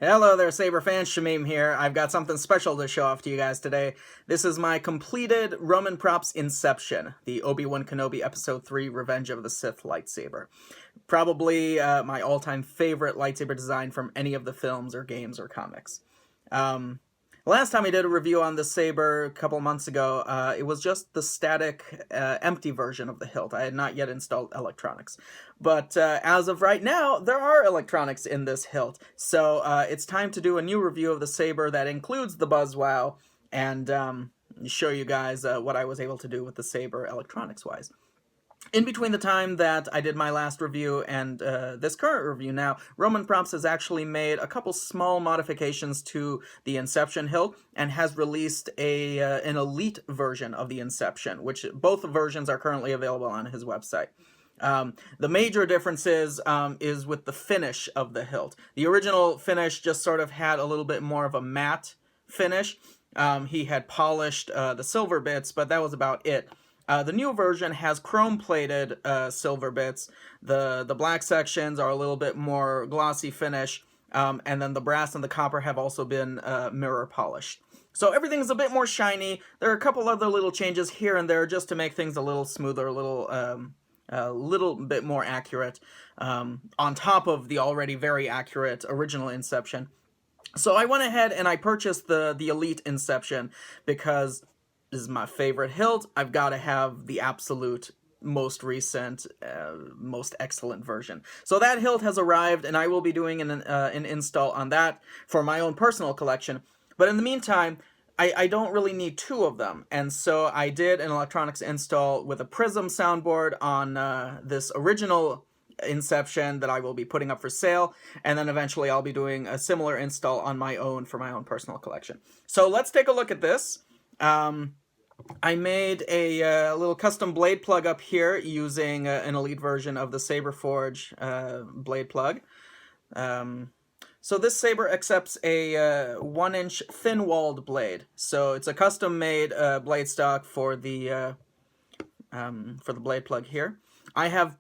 Hello there, Saber fans. Shamim here. I've got something special to show off to you guys today. This is my completed Roman Props Inception, the Obi-Wan Kenobi Episode 3 Revenge of the Sith lightsaber. Probably my all-time favorite lightsaber design from any of the films or games or comics. Last time I did a review on the saber a couple months ago, it was just the static, empty version of the hilt. I had not yet installed electronics. But as of right now, there are electronics in this hilt. So it's time to do a new review of the saber that includes the BuzzWow and show you guys what I was able to do with the saber electronics-wise. In between the time that I did my last review and this current review now, Roman Props has actually made a couple small modifications to the Inception hilt and has released an elite version of the Inception, which both versions are currently available on his website. The major difference is with the finish of the hilt. The original finish just sort of had a little bit more of a matte finish. He had polished the silver bits, but that was about it. The new version has chrome-plated silver bits. The black sections are a little bit more glossy finish, and then the brass and the copper have also been mirror polished. So everything's a bit more shiny. There are a couple other little changes here and there just to make things a little smoother, a little bit more accurate, on top of the already very accurate original Inception. So I went ahead and I purchased the Elite Inception because this is my favorite hilt. I've got to have the absolute most recent, most excellent version. So that hilt has arrived, and I will be doing an install on that for my own personal collection. But in the meantime, I don't really need two of them, and so I did an electronics install with a Prizm soundboard on this original Inception that I will be putting up for sale, and then eventually I'll be doing a similar install on my own for my own personal collection. So let's take a look at this. I made a little custom blade plug up here using an elite version of the Saberforge blade plug. So this saber accepts a 1-inch thin-walled blade. So it's a custom-made blade stock for the blade plug here. I have,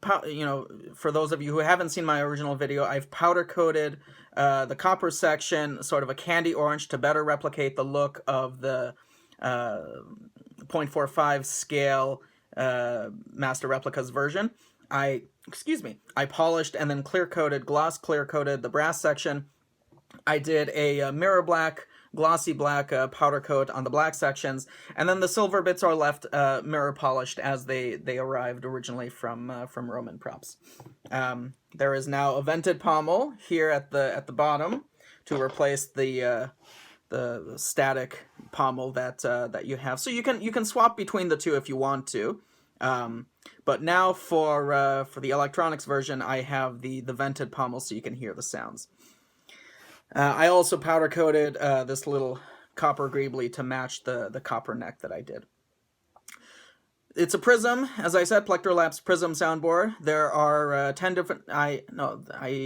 for those of you who haven't seen my original video, I've powder-coated the copper section sort of a candy orange to better replicate the look of the 0.45 scale Master Replicas version. I polished and then gloss clear coated the brass section. I did a mirror black, glossy black powder coat on the black sections, and then the silver bits are left mirror polished as they arrived originally from Roman Props. There is now a vented pommel here at the bottom to replace the static pommel that you have. So you can swap between the two if you want to. But now for the electronics version, I have the vented pommel so you can hear the sounds. I also powder coated this little copper greeblie to match the copper neck that I did. It's a Prizm, as I said, Plecter Labs Prizm soundboard. There are 10 different, I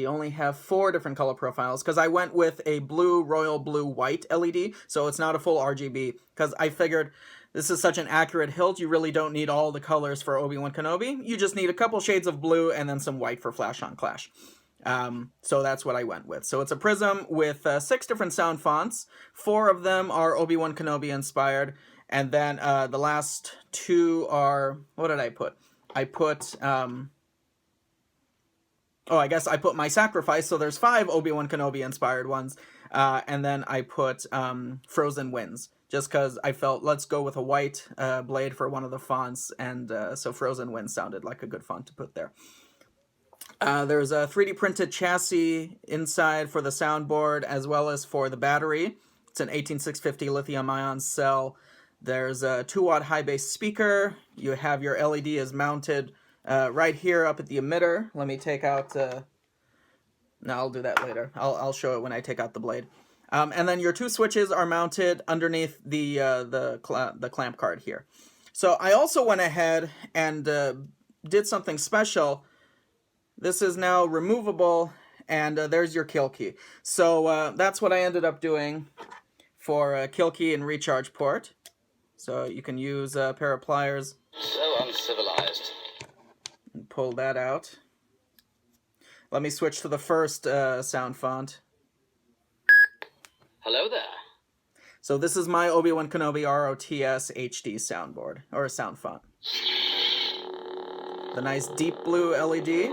only have 4 different color profiles, because I went with a blue, royal blue, white LED, so it's not a full RGB, because I figured this is such an accurate hilt, you really don't need all the colors for Obi-Wan Kenobi. You just need a couple shades of blue and then some white for Flash on Clash. So that's what I went with. So it's a Prizm with 6 different sound fonts. 4 of them are Obi-Wan Kenobi inspired. And then the last 2 are, what did I put? I put, I guess I put My Sacrifice, so there's 5 Obi-Wan Kenobi inspired ones. And then I put Frozen Winds, just because I felt, let's go with a white blade for one of the fonts, and so Frozen Winds sounded like a good font to put there. There's a 3D printed chassis inside for the soundboard, as well as for the battery. It's an 18650 lithium-ion cell. There's a 2-watt high-bass speaker. You have your LED is mounted right here up at the emitter. Let me take out... no, I'll do that later. I'll show it when I take out the blade. And then your 2 switches are mounted underneath the clamp card here. So I also went ahead and did something special. This is now removable, and there's your kill key. So that's what I ended up doing for kill key and recharge port. So you can use a pair of pliers. So uncivilized. And pull that out. Let me switch to the first sound font. Hello there. So this is my Obi-Wan Kenobi ROTS HD soundboard, or sound font. The nice deep blue LED,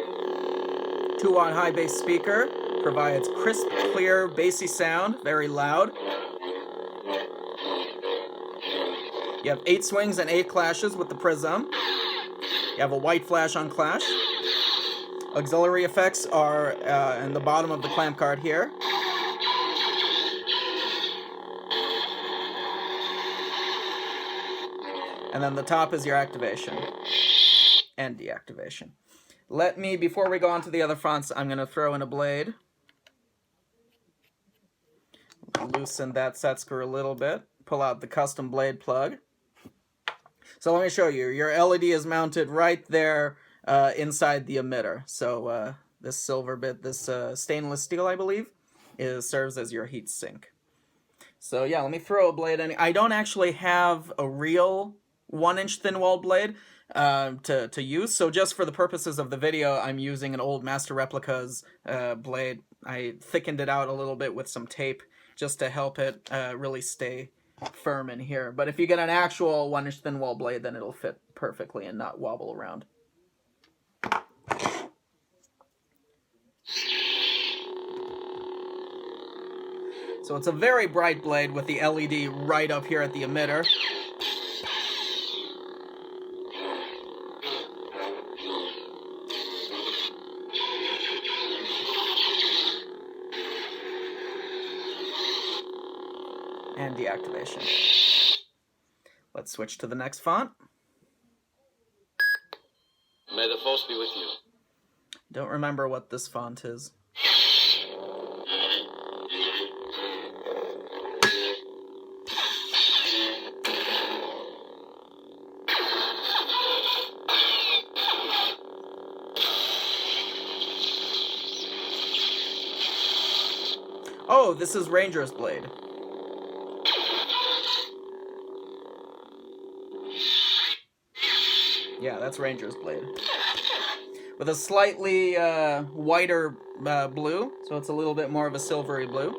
2-watt high bass speaker, provides crisp, clear, bassy sound, very loud. You have 8 swings and 8 clashes with the Prizm. You have a white flash on clash. Auxiliary effects are in the bottom of the clamp card here. And then the top is your activation and deactivation. Let me, before we go on to the other fonts, I'm going to throw in a blade. Loosen that set screw a little bit. Pull out the custom blade plug. So let me show you. Your LED is mounted right there inside the emitter. So this silver bit, this stainless steel, I believe, serves as your heat sink. So yeah, let me throw a blade in. I don't actually have a real 1-inch thin-walled blade to use, so just for the purposes of the video, I'm using an old Master Replica's blade. I thickened it out a little bit with some tape just to help it really stay firm in here. But if you get an actual 1-inch thin-walled blade, then it'll fit perfectly and not wobble around. So it's a very bright blade with the LED right up here at the emitter. And deactivation. Let's switch to the next font. May the force be with you. Don't remember what this font is. Oh, this is Ranger's blade. Yeah, that's Ranger's blade. With a slightly whiter blue, so it's a little bit more of a silvery blue.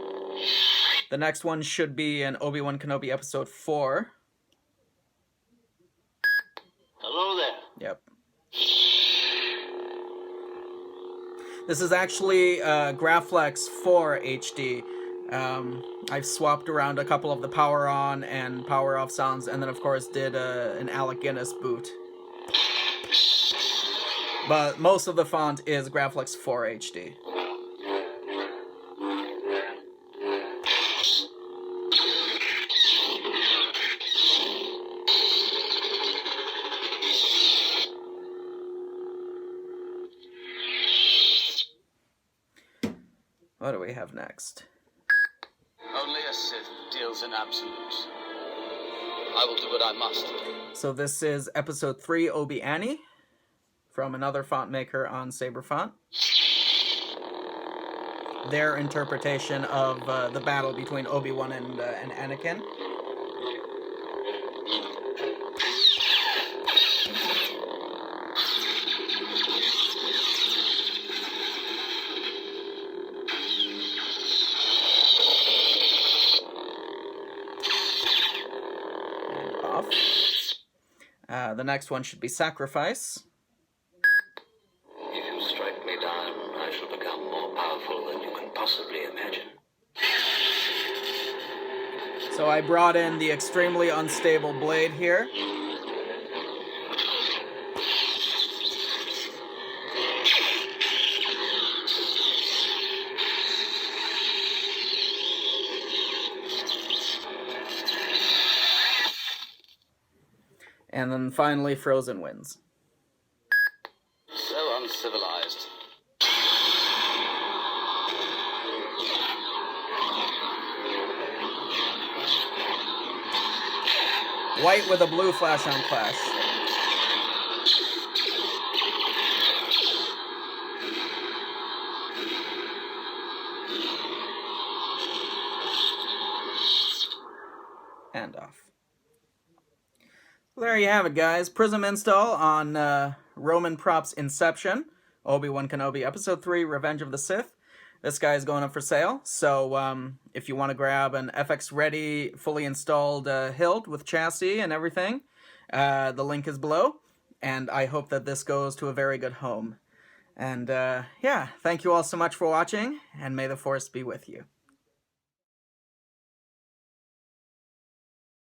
The next one should be an Obi-Wan Kenobi Episode 4. Hello there. Yep. This is actually Graflex 4 HD. I've swapped around a couple of the power on and power off sounds, and then of course did an Alec Guinness boot. But most of the font is Graflex 4 HD. What do we have next? Only a Sith deals in absolutes. I will do what I must. So this is Episode 3, Obi-Annie, from another font maker on Saber Font. Their interpretation of the battle between Obi-Wan and Anakin. The next one should be Sacrifice. If you strike me down, I shall become more powerful than you can possibly imagine. So I brought in the extremely unstable blade here. And then finally, Frozen Winds. So uncivilized. White with a blue flash on clash. And off. Well, there you have it, guys. Prizm install on Roman Props Inception, Obi-Wan Kenobi Episode 3, Revenge of the Sith. This guy is going up for sale, so if you want to grab an FX-ready, fully installed hilt with chassis and everything, the link is below, and I hope that this goes to a very good home. And yeah, thank you all so much for watching, and may the Force be with you.